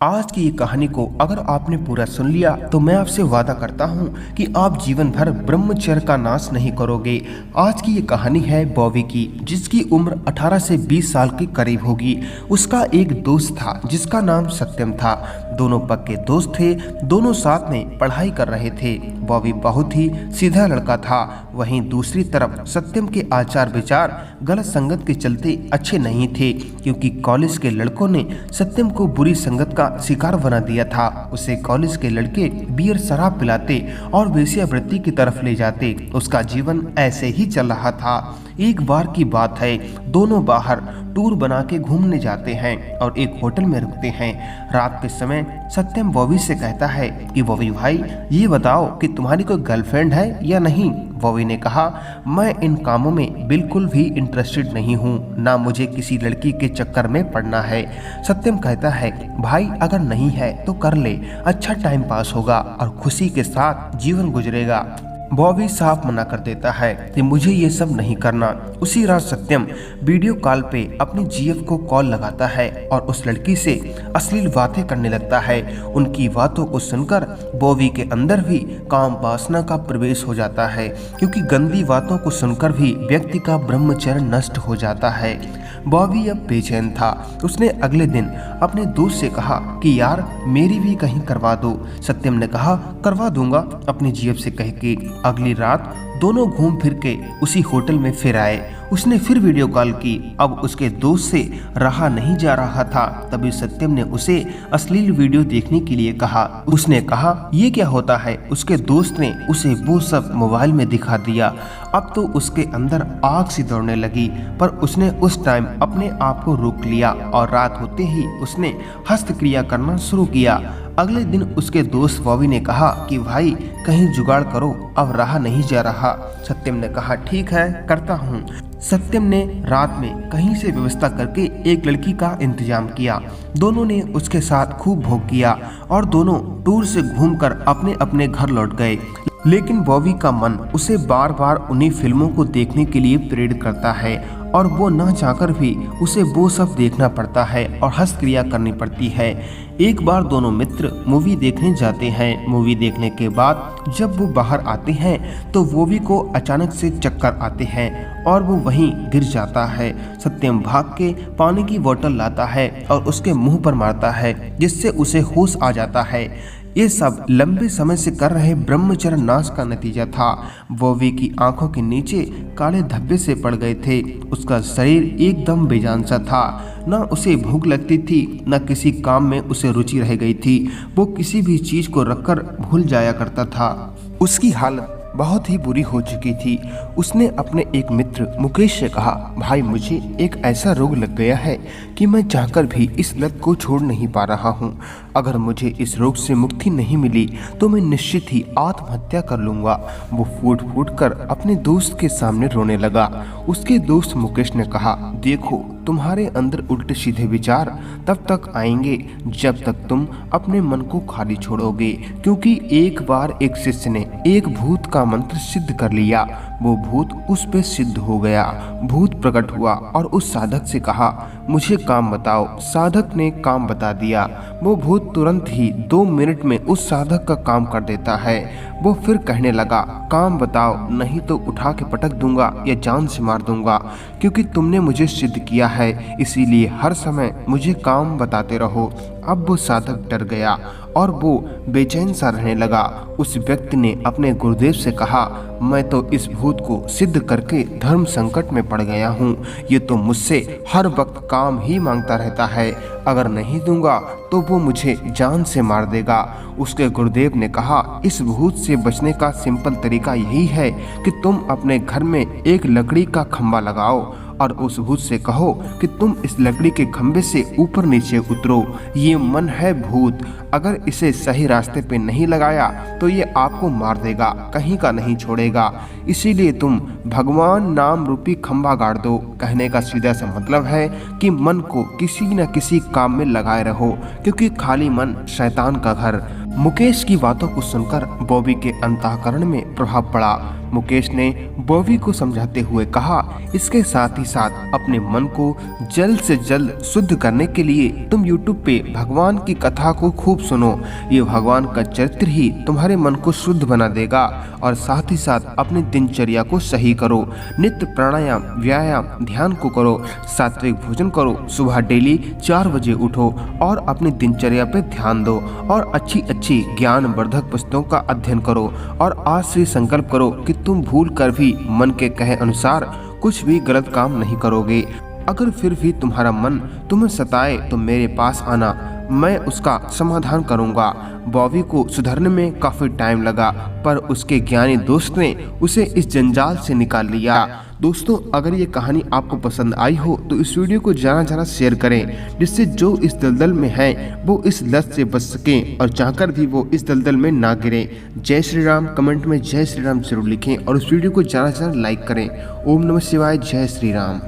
आज की ये कहानी को अगर आपने पूरा सुन लिया तो मैं आपसे वादा करता हूँ कि आप जीवन भर ब्रह्मचर्य का नाश नहीं करोगे। आज की ये कहानी है बॉबी की, जिसकी उम्र 18 से 20 साल के करीब होगी। उसका एक दोस्त था जिसका नाम सत्यम था। दोनों पक्के दोस्त थे, दोनों साथ में पढ़ाई कर रहे थे। बॉबी बहुत ही सीधा लड़का था। वहीं दूसरी तरफ सत्यम के आचार विचार गलत संगत के चलते अच्छे नहीं थे, क्योंकि कॉलेज के लड़कों ने सत्यम को बुरी संगत का शिकार बना दिया था। उसे कॉलेज के लड़के बियर शराब पिलाते और वेश्यावृत्ति की तरफ ले जाते। उसका जीवन ऐसे ही चल रहा था। एक बार की बात है, दोनों बाहर टूर बना के घूमने जाते हैं और एक होटल में रुकते हैं। रात के समय सत्यम बॉबी से कहता है कि बॉबी भाई, ये बताओ कि तुम्हारी कोई गर्लफ्रेंड है या नहीं। बॉबी ने कहा, मैं इन कामों में बिल्कुल भी इंटरेस्टेड नहीं हूँ, ना मुझे किसी लड़की के चक्कर में पड़ना है। सत्यम कहता है, भाई अगर नहीं है तो कर ले, अच्छा टाइम पास होगा और खुशी के साथ जीवन गुजरेगा। बॉबी साफ मना कर देता है कि मुझे ये सब नहीं करना। उसी रात सत्यम वीडियो कॉल पे अपनी जीएफ को कॉल लगाता है और उस लड़की से अश्लील बातें करने लगता है। उनकी बातों को सुनकर बॉबी के अंदर भी काम वासना का प्रवेश हो जाता है, क्योंकि गंदी बातों को सुनकर भी व्यक्ति का ब्रह्मचर्य नष्ट हो जाता है। बॉबी अब बेचैन था। उसने अगले दिन अपने दोस्त से कहा कि यार मेरी भी कहीं करवा दो। सत्यम ने कहा, करवा दूंगा, अपनी जीएफ से कह के। अगली रात दोनों घूम फिर के उसी होटल में फिर आए। उसने फिर वीडियो कॉल की। अब उसके दोस्त से रहा नहीं जा रहा था। तभी सत्यम ने उसे अश्लील वीडियो देखने के लिए कहा। उसने कहा, ये क्या होता है। उसके दोस्त ने उसे वो सब मोबाइल में दिखा दिया। अब तो उसके अंदर आग सी दौड़ने लगी, पर उसने उस टाइम अपने आप को रोक लिया और रात होते ही उसने हस्तक्रिया करना शुरू किया। अगले दिन उसके दोस्त बॉबी ने कहा कि भाई कहीं जुगाड़ करो, अब रहा नहीं जा रहा। सत्यम ने कहा, ठीक है करता हूँ। सत्यम ने रात में कहीं से व्यवस्था करके एक लड़की का इंतजाम किया। दोनों ने उसके साथ खूब भोग किया और दोनों टूर से घूमकर अपने अपने घर लौट गए। लेकिन बॉबी का मन उसे बार बार उन्हीं फिल्मों को देखने के लिए प्रेरित करता है और वो न चाहकर भी उसे वो सब देखना पड़ता है और हस्तक्रिया करनी पड़ती है। एक बार दोनों मित्र मूवी देखने जाते हैं। मूवी देखने के बाद जब वो बाहर आते हैं तो बॉबी को अचानक से चक्कर आते हैं और वो वहीं गिर जाता है। सत्यम भाग के पानी की बोतल लाता है और उसके मुंह पर मारता है, जिससे उसे होश आ जाता है। ये सब लंबे समय से कर रहे ब्रह्मचर्य नाश का नतीजा था। बॉबी की आंखों के नीचे काले धब्बे से पड़ गए थे। उसका शरीर एकदम बेजान सा था। न उसे भूख लगती थी, न किसी काम में उसे रुचि रह गई थी। वो किसी भी चीज को रखकर भूल जाया करता था। उसकी हालत बहुत ही बुरी हो चुकी थी। उसने अपने एक मित्र मुकेश से कहा, भाई मुझे एक ऐसा रोग लग गया है कि मैं चाहकर भी इस लत को छोड़ नहीं पा रहा हूँ। अगर मुझे इस रोग से मुक्ति नहीं मिली तो मैं निश्चित ही आत्महत्या कर लूँगा। वो फूट फूट कर अपने दोस्त के सामने रोने लगा। उसके दोस्त मुकेश ने कहा, देखो तुम्हारे अंदर उल्टे सीधे विचार तब तक आएंगे जब तक तुम अपने मन को खाली छोड़ोगे, क्योंकि एक बार एक शिष्य ने एक भूत का मंत्र सिद्ध कर लिया। वो भूत उस पे सिद्ध हो गया। भूत प्रकट हुआ और उस साधक से कहा, मुझे काम बताओ। साधक ने काम बता दिया। वो भूत तुरंत ही 2 मिनट में उस साधक का काम कर देता है। वो फिर कहने लगा, काम बताओ, नहीं तो उठा के पटक दूंगा या जान से मार दूंगा, क्योंकि तुमने मुझे सिद्ध किया है, इसीलिए हर समय मुझे काम बताते रहो। अब वो साधक डर गया और वो बेचैन सा रहने लगा। उस व्यक्ति ने अपने गुरुदेव से कहा, मैं तो इस भूत को सिद्ध करके धर्म संकट में पड़ गया हूँ। ये तो मुझसे हर वक्त काम ही मांगता रहता है, अगर नहीं दूंगा तो वो मुझे जान से मार देगा। उसके गुरुदेव ने कहा, इस भूत से बचने का सिंपल तरीका यही है कि तुम अपने घर में एक लकड़ी का खंभा लगाओ और उस भूत से कहो कि तुम इस लकड़ी के खंभे से ऊपर नीचे उतरो। ये मन है भूत, अगर इसे सही रास्ते पे नहीं लगाया तो ये आपको मार देगा, कहीं का नहीं छोड़ेगा। इसीलिए तुम भगवान नाम रूपी खंभा गाड़ दो। कहने का सीधा सा मतलब है कि मन को किसी न किसी काम में लगाए रहो, क्योंकि खाली मन शैतान का घर। मुकेश की बातों को सुनकर बॉबी के अंतःकरण में प्रभाव पड़ा। मुकेश ने बॉबी को समझाते हुए कहा, इसके साथ ही साथ अपने मन को जल्द से जल्द शुद्ध करने के लिए तुम YouTube पे भगवान की कथा को खूब सुनो। ये भगवान का चरित्र ही तुम्हारे मन को शुद्ध बना देगा। और साथ ही साथ अपनी दिनचर्या को सही करो, नित्य प्राणायाम, व्यायाम, ध्यान को करो, सात्विक भोजन करो, सुबह डेली 4 बजे उठो और अपनी दिनचर्या पे ध्यान दो और अच्छी अच्छी ज्ञानवर्धक पुस्तकों का अध्ययन करो। और आज से संकल्प करो कि तुम भूल कर भी मन के कहे अनुसार कुछ भी गलत काम नहीं करोगे। अगर फिर भी तुम्हारा मन तुम्हें सताए तो मेरे पास आना, मैं उसका समाधान करूंगा। बॉबी को सुधरने में काफी टाइम लगा, पर उसके ज्ञानी दोस्त ने उसे इस जंजाल से निकाल लिया। दोस्तों, अगर ये कहानी आपको पसंद आई हो तो इस वीडियो को ज़्यादा शेयर करें, जिससे जो इस दलदल में है वो इस लत से बच सकें और चाहकर भी वो इस दलदल में ना गिरें। जय श्री राम कमेंट में जय श्री राम जरूर लिखें और इस वीडियो को ज़्यादा लाइक करें। ओम नमः शिवाय, जय श्री राम।